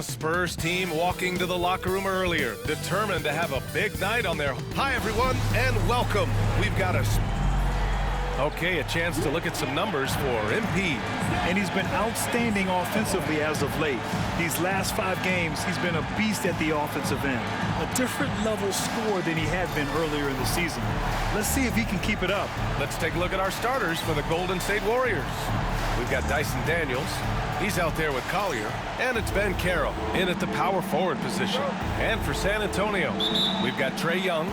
A Spurs team walking to the locker room earlier, determined to have a big night on their... Hi, everyone, and welcome. We've got a chance to look at some numbers for MP. And he's been outstanding offensively as of late. These last 5 games, he's been a beast at the offensive end. A different level scorer than he had been earlier in the season. Let's see if he can keep it up. Let's take a look at our starters for the Golden State Warriors. We've got Dyson Daniels. He's out there with Collier. And it's Ben Carroll in at the power forward position. And for San Antonio, we've got Trae Young,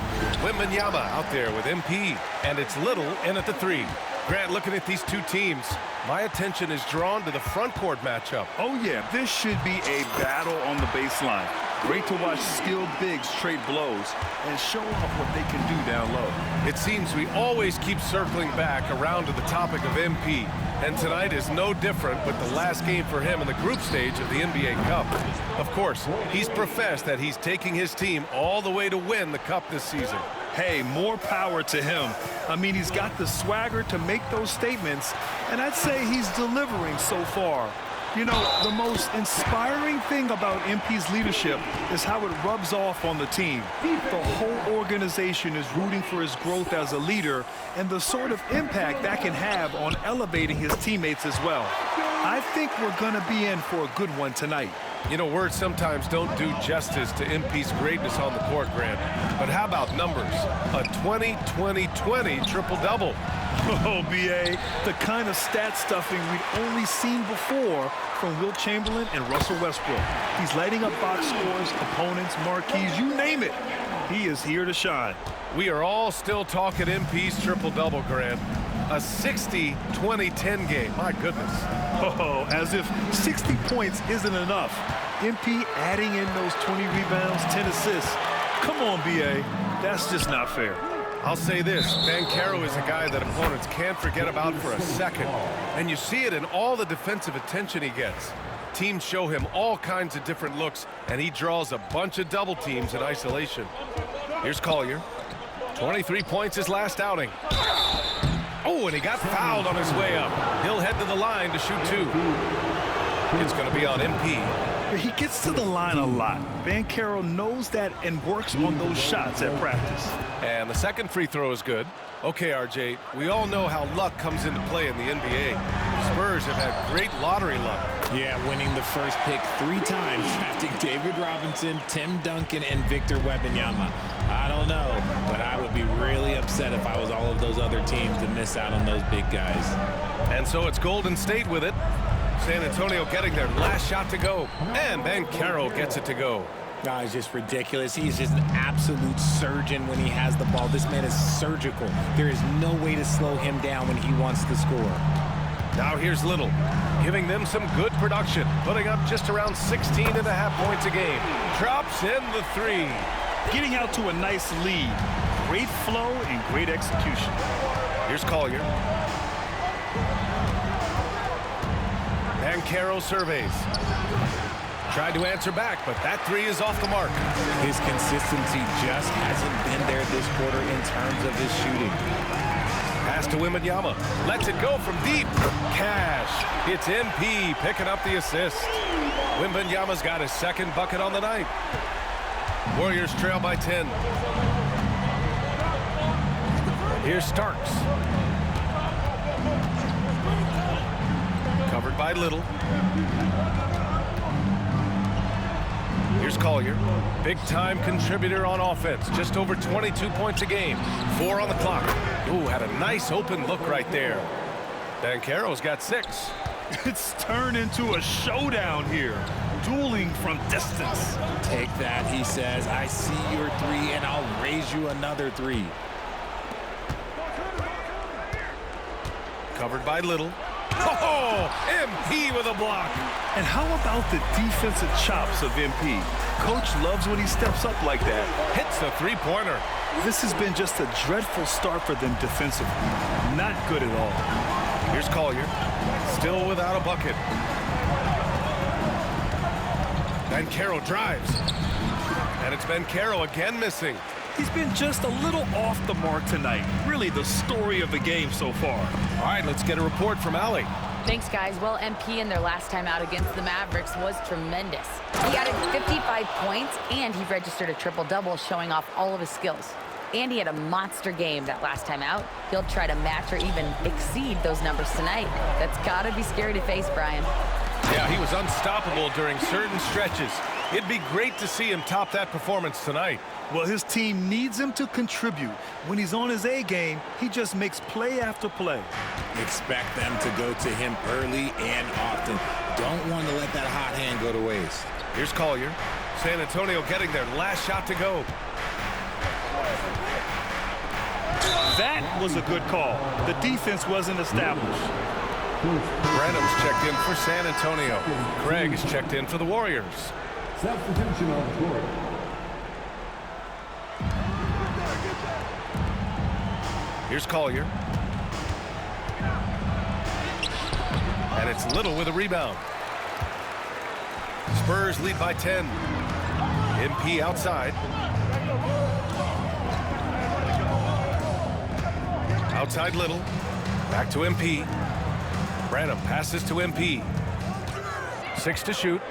Wembanyama out there with MP. And it's Little in at the 3. Grant, looking at these two teams, my attention is drawn to the front court matchup. Oh, yeah, this should be a battle on the baseline. Great to watch skilled bigs trade blows and show off what they can do down low. It seems we always keep circling back around to the topic of MP. And tonight is no different with the last game for him in the group stage of the NBA Cup. Of course, he's professed that he's taking his team all the way to win the Cup this season. Hey, more power to him. I mean, he's got the swagger to make those statements, and I'd say he's delivering so far. You know, the most inspiring thing about MP's leadership is how it rubs off on the team. The whole organization is rooting for his growth as a leader and the sort of impact that can have on elevating his teammates as well. I think we're going to be in for a good one tonight. You know, words sometimes don't do justice to MP's greatness on the court, Grant. But how about numbers? A 20-20-20 triple-double. Oh, B.A., the kind of stat stuffing we've only seen before from Wilt Chamberlain and Russell Westbrook. He's lighting up box scores, opponents, marquees, you name it. He is here to shine. We are all still talking MP's triple-double, Grant. A 60-20-10 game, my goodness. Oh, as if 60 points isn't enough. MP adding in those 20 rebounds, 10 assists. Come on, B.A., that's just not fair. I'll say this, Banchero is a guy that opponents can't forget about for a second. And you see it in all the defensive attention he gets. Teams show him all kinds of different looks, and he draws a bunch of double teams in isolation. Here's Collier. 23 points his last outing. Oh, and he got fouled on his way up. He'll head to the line to shoot 2. It's going to be on MP. He gets to the line a lot. Banchero knows that and works on those shots at practice. And the second free throw is good. Okay, RJ, we all know how luck comes into play in the NBA. Spurs have had great lottery luck. Yeah, winning the first pick 3 times, drafting David Robinson, Tim Duncan, and Victor Wembanyama. I don't know, but I would be really upset if I was all of those other teams to miss out on those big guys. And so it's Golden State with it. San Antonio getting their last shot to go. And Banchero gets it to go. No, it's just ridiculous. He's just an absolute surgeon when he has the ball. This man is surgical. There is no way to slow him down when he wants to score. Now here's Little, giving them some good production, putting up just around 16.5 points a game. Drops in the 3. Getting out to a nice lead. Great flow and great execution. Here's Collier. Banchero surveys. Tried to answer back, but that 3 is off the mark. His consistency just hasn't been there this quarter in terms of his shooting. Pass to Wembanyama. Lets it go from deep. Cash. It's MP picking up the assist. Wembanyama's got his second bucket on the night. Warriors trail by 10. Here's Starks. Covered by Little. Here's Collier. Big-time contributor on offense. Just over 22 points a game. 4 on the clock. Ooh, had a nice open look right there. Banchero's got 6. It's turned into a showdown here. Dueling from distance. Take that, he says. I see your 3, and I'll raise you another 3. Covered by Little. Oh, MP with a block. And how about the defensive chops of MP? Coach loves when he steps up like that. Hits the 3-pointer. This has been just a dreadful start for them defensively. Not good at all. Here's Collier. Still without a bucket. Banchero drives. And it's Banchero again missing. He's been just a little off the mark tonight. Really the story of the game so far. All right, let's get a report from Allie. Thanks, guys. Well, MP in their last time out against the Mavericks was tremendous. He added 55 points, and he registered a triple-double, showing off all of his skills. And he had a monster game that last time out. He'll try to match or even exceed those numbers tonight. That's got to be scary to face, Brian. Yeah, he was unstoppable during certain stretches. It'd be great to see him top that performance tonight. Well, his team needs him to contribute. When he's on his A game, he just makes play after play. Expect them to go to him early and often. Don't want to let that hot hand go to waste. Here's Collier. San Antonio getting their last shot to go. That was a good call. The defense wasn't established. Branham's checked in for San Antonio. Craig is checked in for the Warriors. Substitution on the court. Here's Collier. And it's Little with a rebound. Spurs lead by 10. MP outside. Outside Little. Back to MP. Branham passes to MP. 6 to shoot.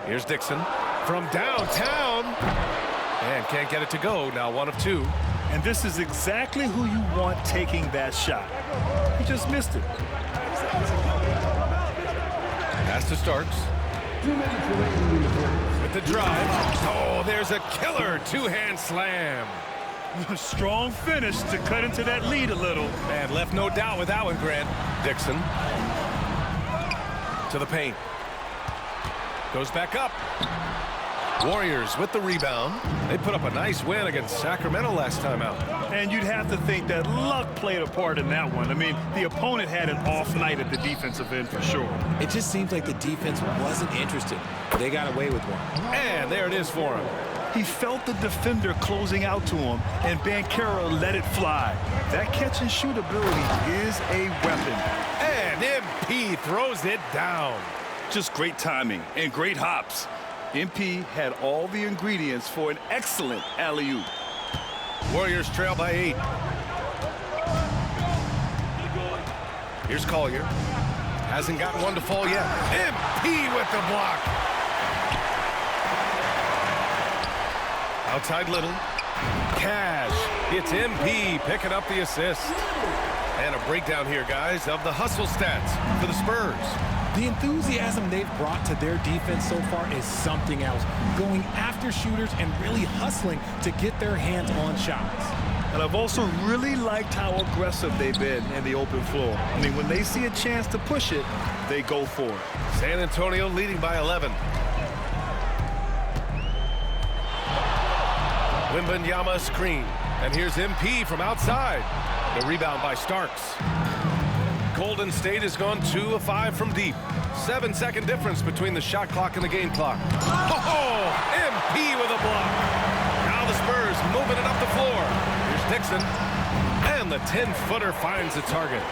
Here's Dixon from downtown. And can't get it to go. Now 1 of 2. And this is exactly who you want taking that shot. He just missed it. Pass to Starks. 2 minutes remaining in the first. With the drive. Oh, there's a killer two-hand slam. Strong finish to cut into that lead a little. And left no doubt with that one, Grant. Dixon. To the paint. Goes back up. Warriors with the rebound. They put up a nice win against Sacramento last time out. And you'd have to think that luck played a part in that one. I mean, the opponent had an off night at the defensive end for sure. It just seems like the defense wasn't interested. They got away with one. And there it is for him. He felt the defender closing out to him, and MyCAREER let it fly. That catch and shoot ability is a weapon. And MP throws it down. Just great timing and great hops. MP had all the ingredients for an excellent alley-oop. Warriors trail by 8. Here's Collier. Hasn't gotten one to fall yet. MP with the block. Outside Little. Cash. It's MP picking up the assist. And a breakdown here, guys, of the hustle stats for the Spurs. The enthusiasm they've brought to their defense so far is something else. Going after shooters and really hustling to get their hands on shots. And I've also really liked how aggressive they've been in the open floor. I mean, when they see a chance to push it, they go for it. San Antonio leading by 11. Wembanyama screen. And here's MP from outside. The rebound by Starks. Golden State has gone 2 of 5 from deep. 7-second difference between the shot clock and the game clock. Oh, MP with a block. Now the Spurs moving it up the floor. Here's Dixon. And the 10-footer finds the target.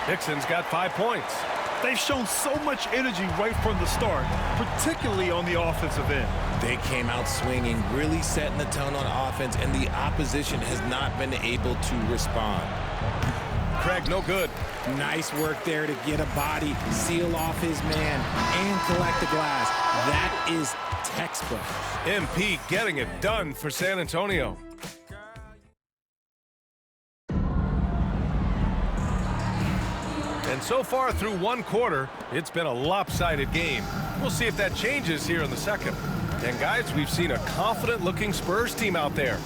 Dixon's got 5 points. They've shown so much energy right from the start, particularly on the offensive end. They came out swinging, really setting the tone on offense, and the opposition has not been able to respond. Craig, no good. Nice work there to get a body, seal off his man, and collect the glass. That is textbook. MP getting it done for San Antonio. And so far through one quarter, it's been a lopsided game. We'll see if that changes here in the second. And guys, we've seen a confident-looking Spurs team out there.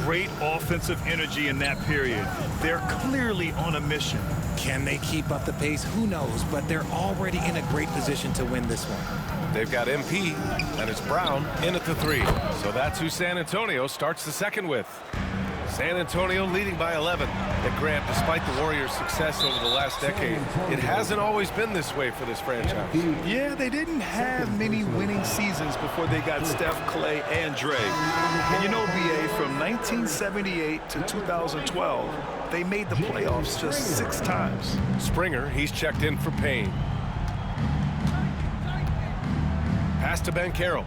Great offensive energy in that period. They're clearly on a mission. Can they keep up the pace? Who knows? But they're already in a great position to win this one. They've got MP, and it's Brown in at the 3. So that's who San Antonio starts the second with. San Antonio leading by 11. And Grant, despite the Warriors' success over the last decade, it hasn't always been this way for this franchise. Yeah, they didn't have many winning seasons before they got Steph, Clay, and Dre. And you know, BA, from 1978 to 2012, they made the playoffs just 6 times. Springer, he's checked in for Payne. Pass to MyCAREER.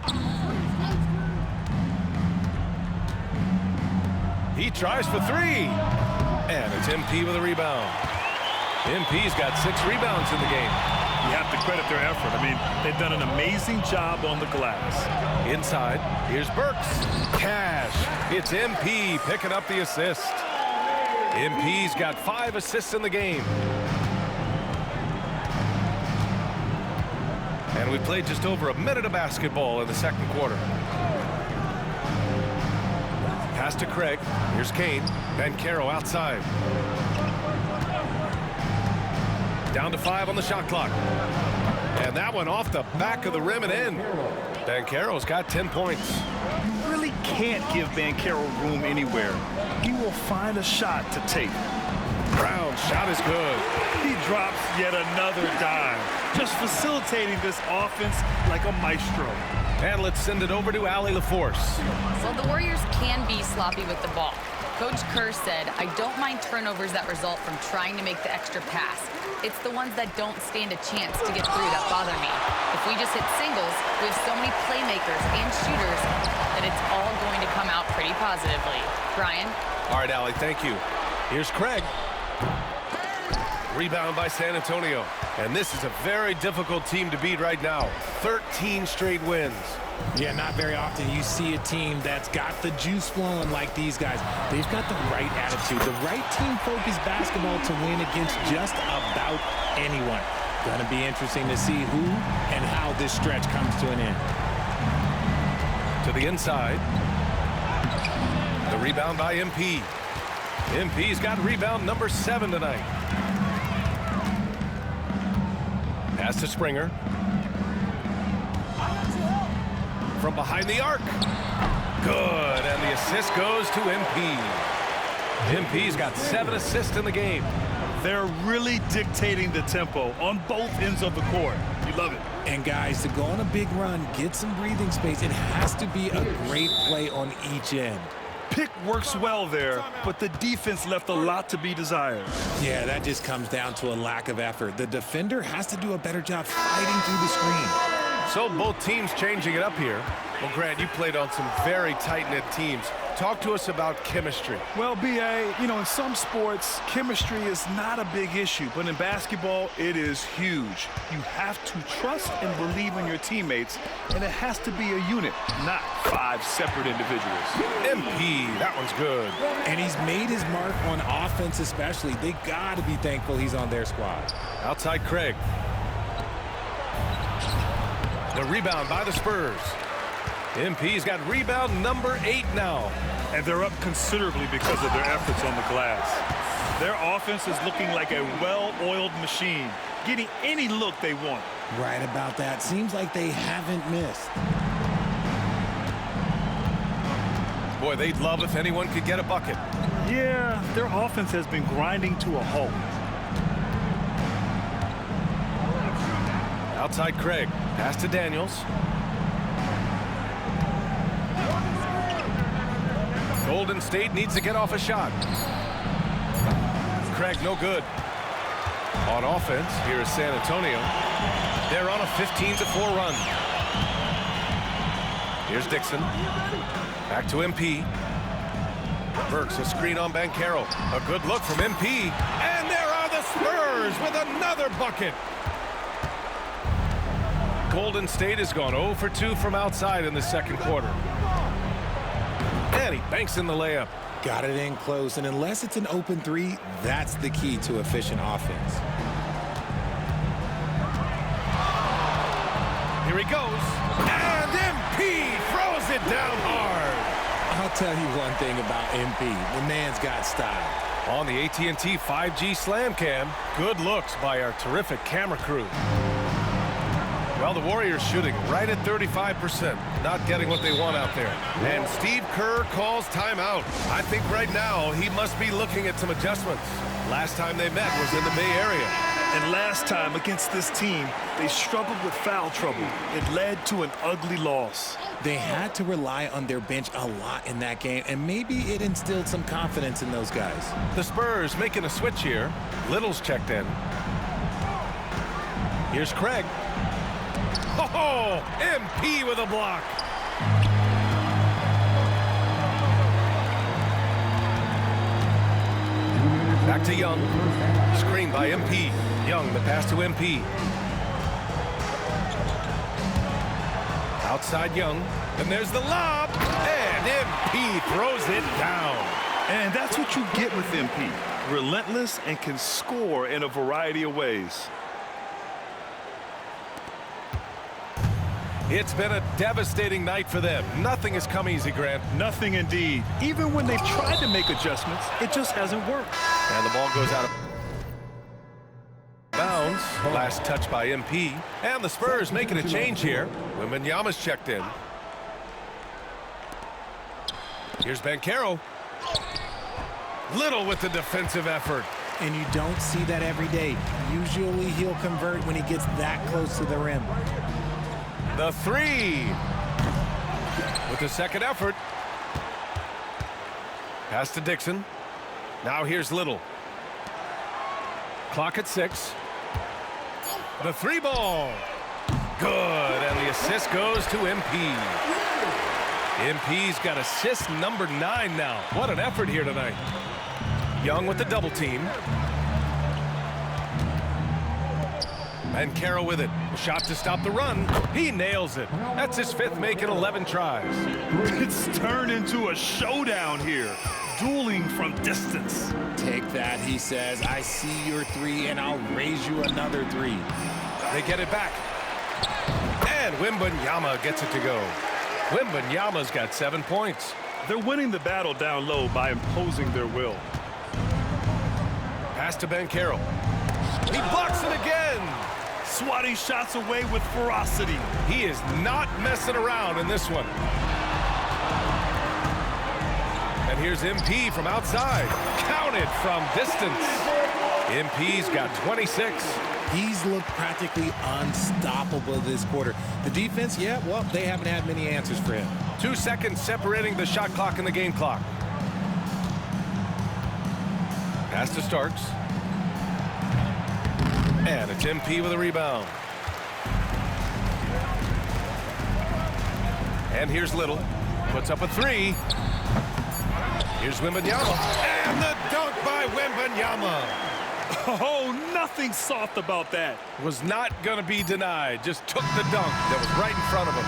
He tries for 3. And it's MP with a rebound. MP's got 6 rebounds in the game. You have to credit their effort. I mean, they've done an amazing job on the glass. Inside, here's Burks. Cash. It's MP picking up the assist. MP's got 5 assists in the game. And we played just over a minute of basketball in the second quarter. Pass to Craig. Here's Kane. Banchero outside. Down to 5 on the shot clock. And that one off the back of the rim and in. Banchero's got 10 points. You really can't give Banchero room anywhere. He will find a shot to take. Brown's shot is good. He drops yet another dime, just facilitating this offense like a maestro. And let's send it over to Allie LaForce. Well, the Warriors can be sloppy with the ball. Coach Kerr said, I don't mind turnovers that result from trying to make the extra pass. It's the ones that don't stand a chance to get through that bother me. If we just hit singles, we have so many playmakers and shooters that it's all going to come out pretty positively. Brian? All right, Allie, thank you. Here's Craig. Rebound by San Antonio. And this is a very difficult team to beat right now. 13 straight wins. Yeah, not very often you see a team that's got the juice flowing like these guys. They've got the right attitude, the right team-focused basketball to win against just about anyone. Gonna be interesting to see who and how this stretch comes to an end. To the inside. The rebound by MP. MP's got rebound number 7 tonight. Pass to Springer. From behind the arc. Good, and the assist goes to MP. MP's got 7 assists in the game. They're really dictating the tempo on both ends of the court. You love it. And guys, to go on a big run, get some breathing space, it has to be a great play on each end. Pick works well there, but the defense left a lot to be desired. Yeah, that just comes down to a lack of effort. The defender has to do a better job fighting through the screen. So both teams changing it up here. Well, Grant, you played on some very tight-knit teams. Talk to us about chemistry. Well, B.A., you know, in some sports, chemistry is not a big issue, but in basketball, it is huge. You have to trust and believe in your teammates, and it has to be a unit, not 5 separate individuals. MP, that one's good. And he's made his mark on offense especially. They got to be thankful he's on their squad. Outside Craig. The rebound by the Spurs. MP's got rebound number 8 now. And they're up considerably because of their efforts on the glass. Their offense is looking like a well-oiled machine, getting any look they want. Right about that. Seems like they haven't missed. Boy, they'd love if anyone could get a bucket. Yeah, their offense has been grinding to a halt. Outside Craig. Pass to Daniels. Golden State needs to get off a shot. Craig, no good. On offense, here is San Antonio. They're on a 15-4 run. Here's Dixon. Back to MP. Burks, a screen on Banchero. A good look from MP. And there are the Spurs with another bucket. Golden State has gone 0 for 2 from outside in the second quarter. And he banks in the layup. Got it in close, and unless it's an open 3, that's the key to efficient offense. Here he goes. And MP throws it down hard. I'll tell you one thing about MP. The man's got style. On the AT&T 5G Slam Cam, good looks by our terrific camera crew. Well, the Warriors shooting right at 35%, not getting what they want out there. And Steve Kerr calls timeout. I think right now he must be looking at some adjustments. Last time they met was in the Bay Area. And last time against this team, they struggled with foul trouble. It led to an ugly loss. They had to rely on their bench a lot in that game, and maybe it instilled some confidence in those guys. The Spurs making a switch here. Little's checked in. Here's Craig. Oh, MP with a block. Back to Young. Screen by MP. Young, the pass to MP. Outside Young, and there's the lob, and MP throws it down. And that's what you get with MP. Relentless and can score in a variety of ways. It's been a devastating night for them. Nothing has come easy, Grant. Nothing indeed. Even when they've tried to make adjustments, it just hasn't worked. And the ball goes out of bounds. Last touch by MP. And the Spurs making a change here. Wembanyama's checked in. Here's Banchero. Little with the defensive effort. And you don't see that every day. Usually he'll convert when he gets that close to the rim. The three. With the second effort. Pass to Dixon. Now here's Little. Clock at 6. The three ball. Good. And the assist goes to MP. MP's got assist number 9 now. What an effort here tonight. Young with the double team. Banchero with it. A shot to stop the run. He nails it. That's his 5th make in 11 tries. It's turned into a showdown here. Dueling from distance. Take that, he says. I see your 3, and I'll raise you another 3. They get it back. And Wembanyama gets it to go. Wembanyama's got 7 points. They're winning the battle down low by imposing their will. Pass to Banchero. He blocks it again. Swatting shots away with ferocity. He is not messing around in this one. And here's MP from outside. Counted from distance. MP's got 26. He's looked practically unstoppable this quarter. The defense, yeah, well, they haven't had many answers for him. 2 seconds separating the shot clock and the game clock. Pass to Starks. And it's MP with a rebound. And here's Little. Puts up a 3. Here's Wembanyama. And the dunk by Wembanyama. Oh, nothing soft about that. Was not going to be denied. Just took the dunk that was right in front of him.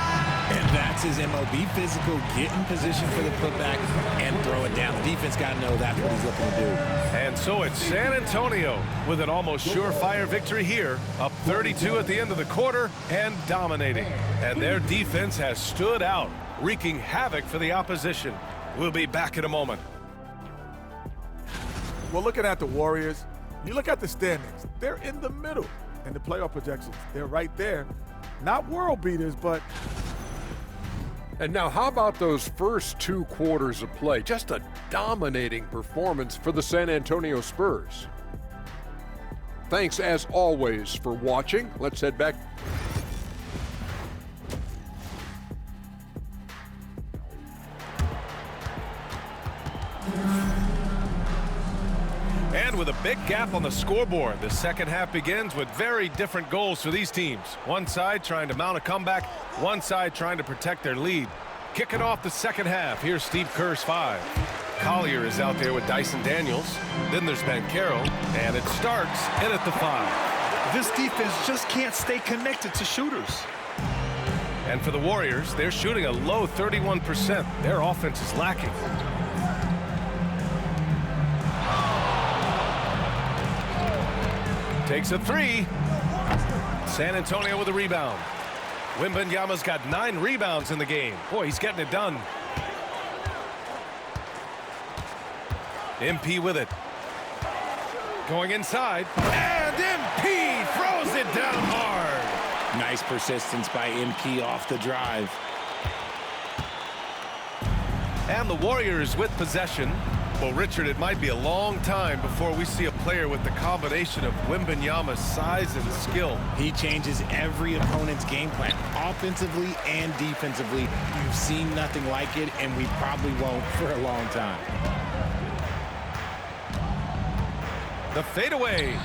And that's his MO. Be physical, get in position for the putback, and throw it down. The defense got to know that's what he's looking to do. And so it's San Antonio with an almost surefire victory here, up 32 at the end of the quarter and dominating. And their defense has stood out, wreaking havoc for the opposition. We'll be back in a moment. Well, looking at the Warriors, you look at the standings, they're in the middle. And the playoff projections, they're right there. Not world beaters, but... And now how about those first 2 quarters of play? Just a dominating performance for the San Antonio Spurs. Thanks as always for watching. Let's head back. And with a big gap on the scoreboard, the second half begins with very different goals for these teams. One side trying to mount a comeback, one side trying to protect their lead. Kicking off the second half, here's Steve Kerr's 5. Collier is out there with Dyson Daniels. Then there's Banchero, and it starts in at the 5. This defense just can't stay connected to shooters. And for the Warriors, they're shooting a low 31%. Their offense is lacking. Takes a 3. San Antonio with a rebound. Wembanyama's got 9 rebounds in the game. Boy, he's getting it done. MP with it. Going inside. And MP throws it down hard. Nice persistence by MP off the drive. And the Warriors with possession. Well, Richard, it might be a long time before we see a player with the combination of Wembanyama's size and skill. He changes every opponent's game plan, offensively and defensively. You've seen nothing like it, and we probably won't for a long time. The fadeaway.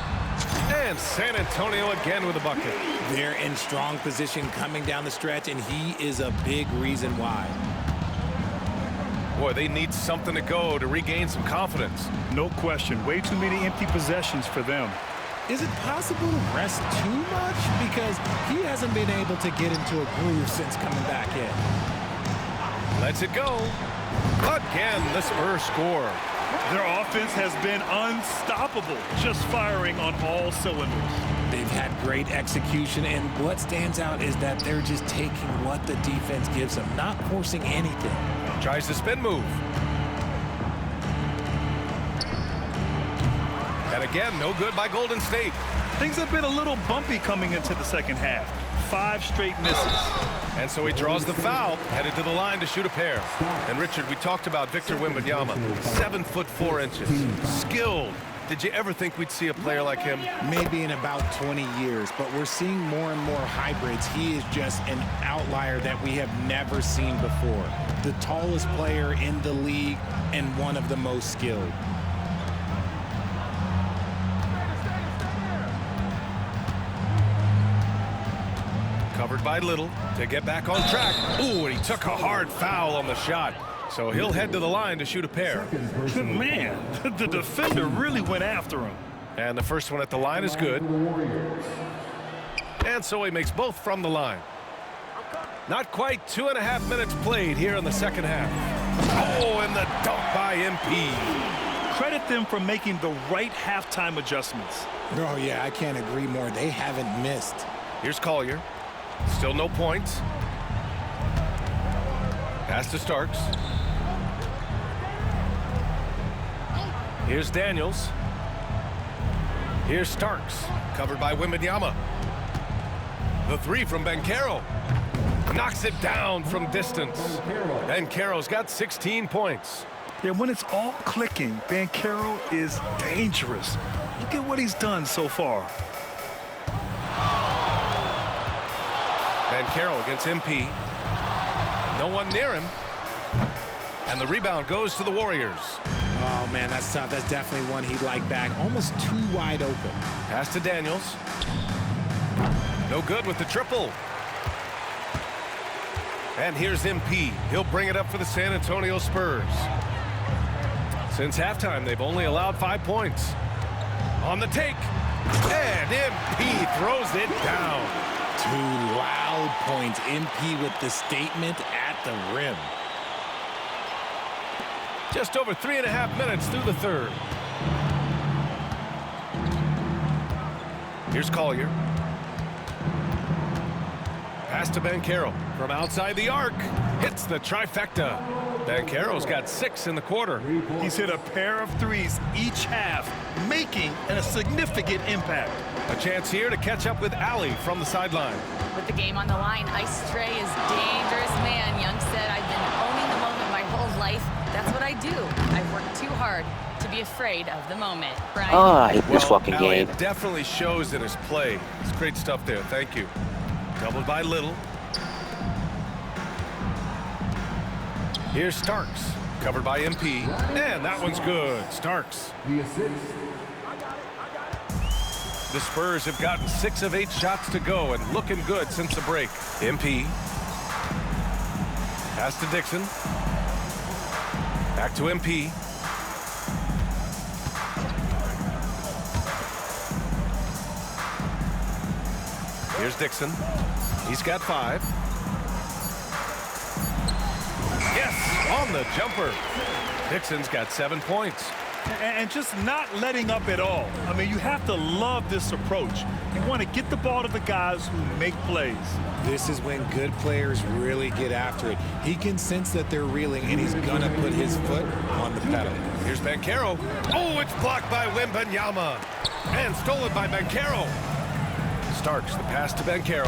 And San Antonio again with a bucket. They're in strong position coming down the stretch, and he is a big reason why. Boy, they need something to go to regain some confidence. No question. Way too many empty possessions for them. Is it possible to rest too much? Because he hasn't been able to get into a groove since coming back in. Lets it go. Again, the Spurs score. Their offense has been unstoppable, just firing on all cylinders. They've had great execution, and what stands out is that they're just taking what the defense gives them, not forcing anything. Tries the spin move. And again, no good by Golden State. Things have been a little bumpy coming into the second half. 5 straight misses. And so he draws the foul, headed to the line to shoot a pair. And Richard, we talked about Victor Wembanyama, 7'4", skilled. Did you ever think we'd see a player like him? Maybe in about 20 years, but we're seeing more and more hybrids. He is just an outlier that we have never seen before. The tallest player in the league and one of the most skilled. Covered by Little to get back on track. Ooh, and he took a hard foul on the shot. So he'll head to the line to shoot a pair. Man, the defender really went after him. And the first one at the line is good. And so he makes both from the line. Not quite 2.5 minutes played here in the second half. Oh, and the dunk by MP. Credit them for making the right halftime adjustments. Oh, yeah, I can't agree more. They haven't missed. Here's Collier. Still no points. Pass to Starks. Here's Daniels. Here's Starks. Covered by Wembanyama. The three from Banchero. Knocks it down from distance. Banchero's got 16 points. Yeah, when it's all clicking, Banchero is dangerous. Look at what he's done so far. Banchero against MP. No one near him. And the rebound goes to the Warriors. Oh, man, that's tough. That's definitely one he'd like back. Almost too wide open. Pass to Daniels. No good with the triple. And here's MP. He'll bring it up for the San Antonio Spurs. Since halftime, they've only allowed 5 points. On the take. And MP throws it down. 2 loud points. MP with the statement at the rim. Just over 3.5 minutes through the third. Here's Collier. Pass to Banchero from outside the arc. Hits the trifecta. Banchero's got 6 in the quarter. He's hit a pair of threes each half, making a significant impact. A chance here to catch up with Allie from the sideline. With the game on the line, Ice Trey is dangerous, man. Young said, I've been owning the moment my whole life. That's what I do. I've worked too hard to be afraid of the moment. Brian? Oh, I hate this fucking Allie, game. it definitely shows in his play. It's great stuff there. Thank you. Doubled by Little. Here's Starks. Covered by MP. And that one's good. Starks. The assist. The Spurs have gotten 6 of 8 shots to go and looking good since the break. MP. Pass to Dixon. Back to MP. Here's Dixon. He's got 5. Yes, on the jumper. Dixon's got 7 points. And just not letting up at all. I mean, you have to love this approach. You want to get the ball to the guys who make plays. This is when good players really get after it. He can sense that they're reeling, and he's going to put his foot on the pedal. Here's Banchero. Oh, it's blocked by Wembanyama. And stolen by Banchero. Starks the pass to Banchero.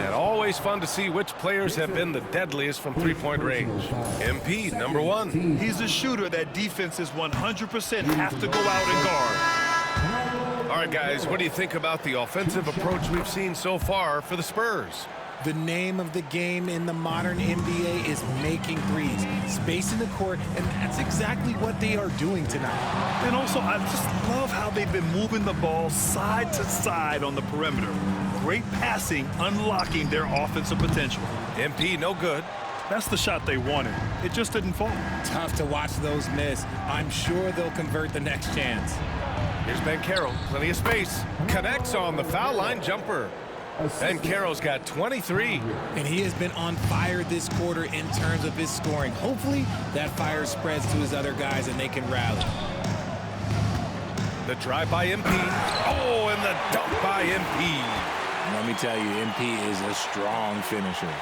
And always fun to see which players have been the deadliest from three-point range. MP, number 1. He's a shooter that defenses 100% have to go out and guard. All right, guys, what do you think about the offensive approach we've seen so far for the Spurs? The name of the game in the modern NBA is making threes, spacing the court, and that's exactly what they are doing tonight. And also, I just love how they've been moving the ball side to side on the perimeter. Great passing, unlocking their offensive potential. MP, no good. That's the shot they wanted. It just didn't fall. Tough to watch those miss. I'm sure they'll convert the next chance. Here's Banchero, plenty of space. Connects on the foul line jumper. Banchero's got 23. And he has been on fire this quarter in terms of his scoring. Hopefully that fire spreads to his other guys and they can rally. The drive by MP. Oh, and the dunk by MP. Let me tell you, MP is a strong finisher.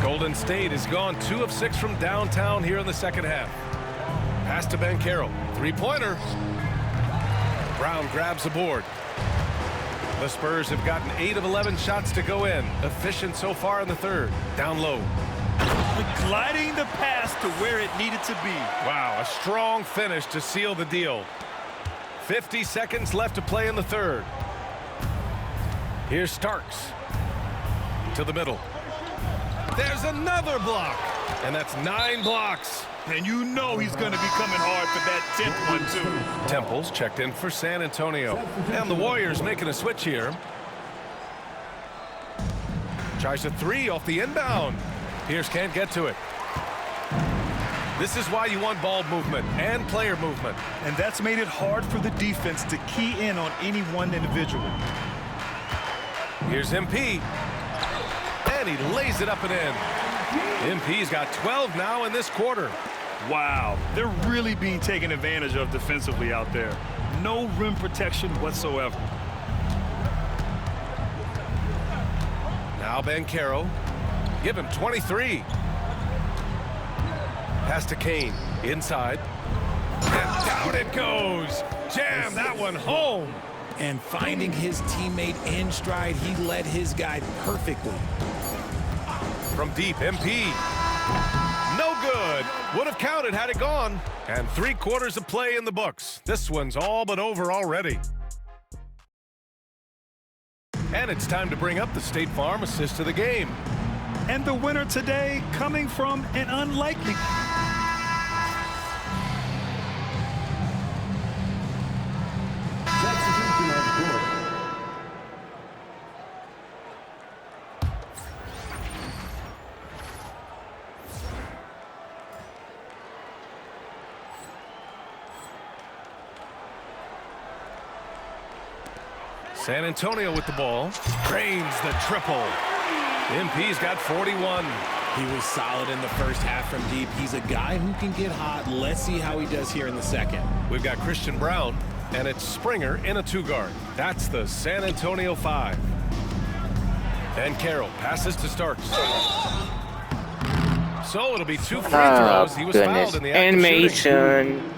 Golden State has gone 2 of 6 from downtown here in the second half. Pass to Banchero. Three-pointer. Brown grabs the board. The Spurs have gotten 8 of 11 shots to go in. Efficient so far in the third. Down low. Gliding the pass to where it needed to be. Wow, a strong finish to seal the deal. 50 seconds left to play in the third. Here's Starks. To the middle. There's another block. And that's 9 blocks. And you know he's going to be coming hard for that 10th one, too. Temple's checked in for San Antonio. And the Warriors making a switch here. Tries a 3 off the inbound. Pierce can't get to it. This is why you want ball movement and player movement. And that's made it hard for the defense to key in on any one individual. Here's MP. And he lays it up and in. MP's got 12 now in this quarter. Wow, they're really being taken advantage of defensively out there. No rim protection whatsoever. Now Banchero. Give him 23. Pass to Kane. Inside. And down it goes. Jam that one home. And finding his teammate in stride, he led his guy perfectly. From deep, MP. No good. Would have counted had it gone. And 3 quarters of play in the books. This one's all but over already. And it's time to bring up the State Farm assist of the game. And the winner today coming from an unlikely... Substitution on the court. San Antonio with the ball. Drains the triple. MP's got 41. He was solid in the first half from deep. He's a guy who can get hot. Let's see how he does here in the second. We've got Christian Brown, and it's Springer in a 2-guard. That's the San Antonio 5. And Carroll passes to Starks. So it'll be 2 free throws. He was fouled in the act of shooting. Animation.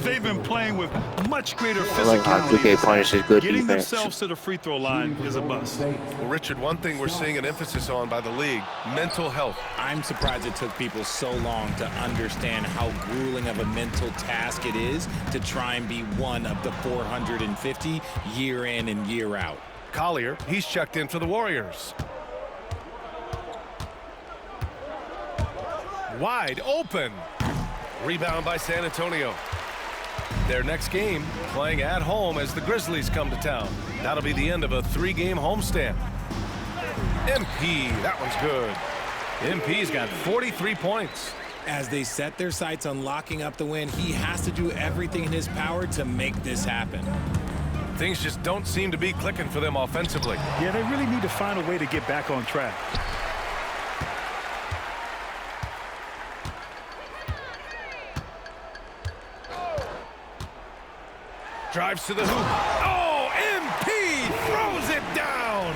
They've been playing with much greater I like how 2K physicality. punishes good Getting defense. themselves to the free throw line is a bust. Well, Richard, one thing we're seeing an emphasis on by the league, mental health. I'm surprised it took people so long to understand how grueling of a mental task it is to try and be one of the 450 year in and year out. Collier, he's checked in for the Warriors. Wide open. Rebound by San Antonio. Their next game playing at home as the Grizzlies come to town. That'll be the end of a 3-game homestand. MP, that one's good. MP's got 43 points. As they set their sights on locking up the win, he has to do everything in his power to make this happen. Things just don't seem to be clicking for them offensively. Yeah, they really need to find a way to get back on track. Drives to the hoop. Oh, MP throws it down.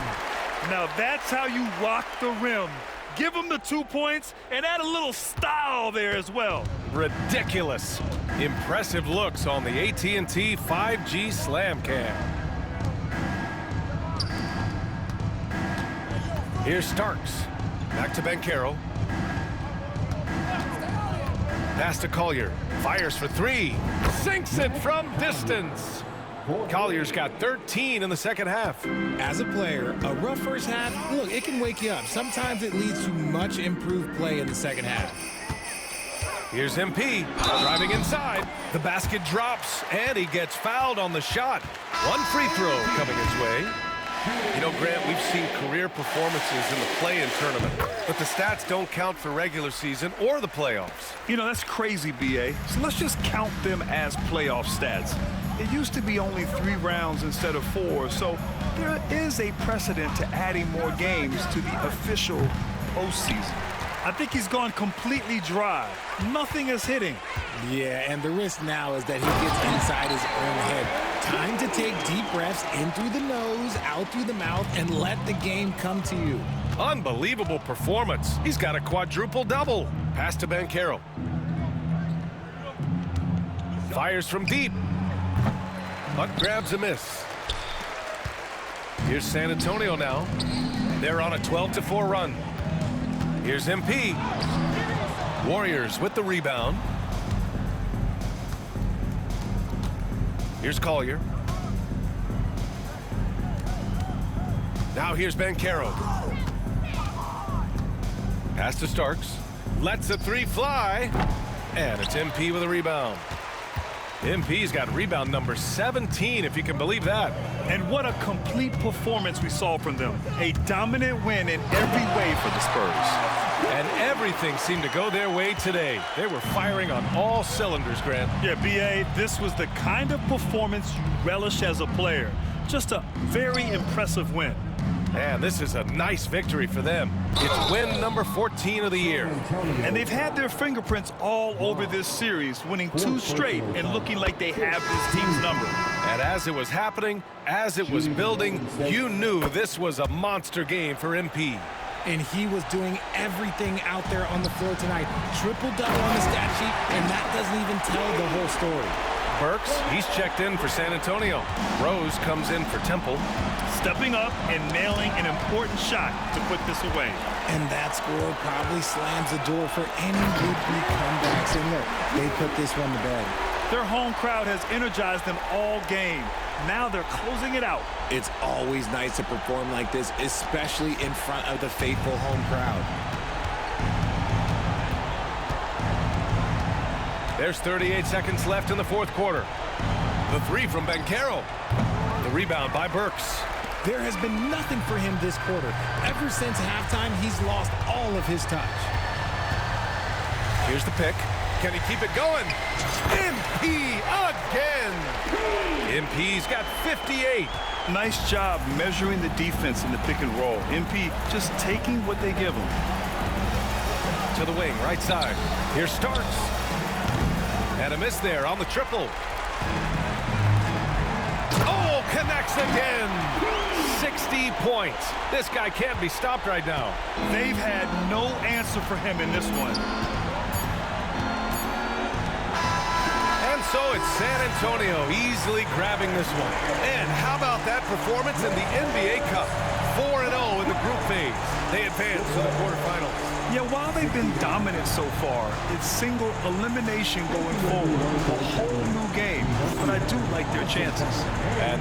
Now that's how you lock the rim. Give them the 2 points and add a little style there as well. Ridiculous. Impressive looks on the AT&T 5G Slam Cam. Here's Starks. Back to Banchero. Pass to Collier. Fires for 3. Sinks it from distance. Collier's got 13 in the second half. As a player, a rough first half, look, it can wake you up. Sometimes it leads to much improved play in the second half. Here's MP driving inside. The basket drops, and he gets fouled on the shot. 1 free throw coming his way. You know, Grant, we've seen career performances in the play-in tournament, but the stats don't count for regular season or the playoffs. You know, that's crazy, B.A. So let's just count them as playoff stats. It used to be only 3 rounds instead of 4, so there is a precedent to adding more games to the official postseason. I think he's gone completely dry. Nothing is hitting. Yeah, and the risk now is that he gets inside his own head. Time to take deep breaths in through the nose, out through the mouth, and let the game come to you. Unbelievable performance. He's got a quadruple-double. Pass to Banchero. Fires from deep. But grabs a miss. Here's San Antonio now. They're on a 12-4 run. Here's MP. Warriors with the rebound. Here's Collier. Now here's Banchero. Pass to Starks. Lets the 3 fly. And it's MP with a rebound. MP's got rebound number 17, if you can believe that. And what a complete performance we saw from them. A dominant win in every way for the Spurs. And everything seemed to go their way today. They were firing on all cylinders, Grant. Yeah, B.A., this was the kind of performance you relish as a player. Just a very impressive win. Man, this is a nice victory for them. It's win number 14 of the year. And they've had their fingerprints all over this series, winning 2 straight and looking like they have this team's number. And as it was happening, as it was building, you knew this was a monster game for MP. And he was doing everything out there on the floor tonight. Triple-double on the stat sheet, and that doesn't even tell the whole story. Burks, he's checked in for San Antonio. Rose comes in for Temple. Stepping up and nailing an important shot to put this away. And that score probably slams the door for any would-be comebacks. And look, they put this one to bed. Their home crowd has energized them all game. Now they're closing it out. It's always nice to perform like this, especially in front of the faithful home crowd. There's 38 seconds left in the 4th quarter. The 3 from Banchero. The rebound by Burks. There has been nothing for him this quarter. Ever since halftime, he's lost all of his touch. Here's the pick. Can he keep it going? MP again! MP's got 58. Nice job measuring the defense in the pick and roll. MP just taking what they give him. To the wing, right side. Here's Starks. And a miss there on the triple. Oh, connects again. 60 points. This guy can't be stopped right now. They've had no answer for him in this one. And so it's San Antonio easily grabbing this one. And how about that performance in the NBA Cup? 4-0 in the group phase. They advance to the quarterfinals. Yeah, while they've been dominant so far, it's single elimination going forward. A whole new game, but I do like their chances. And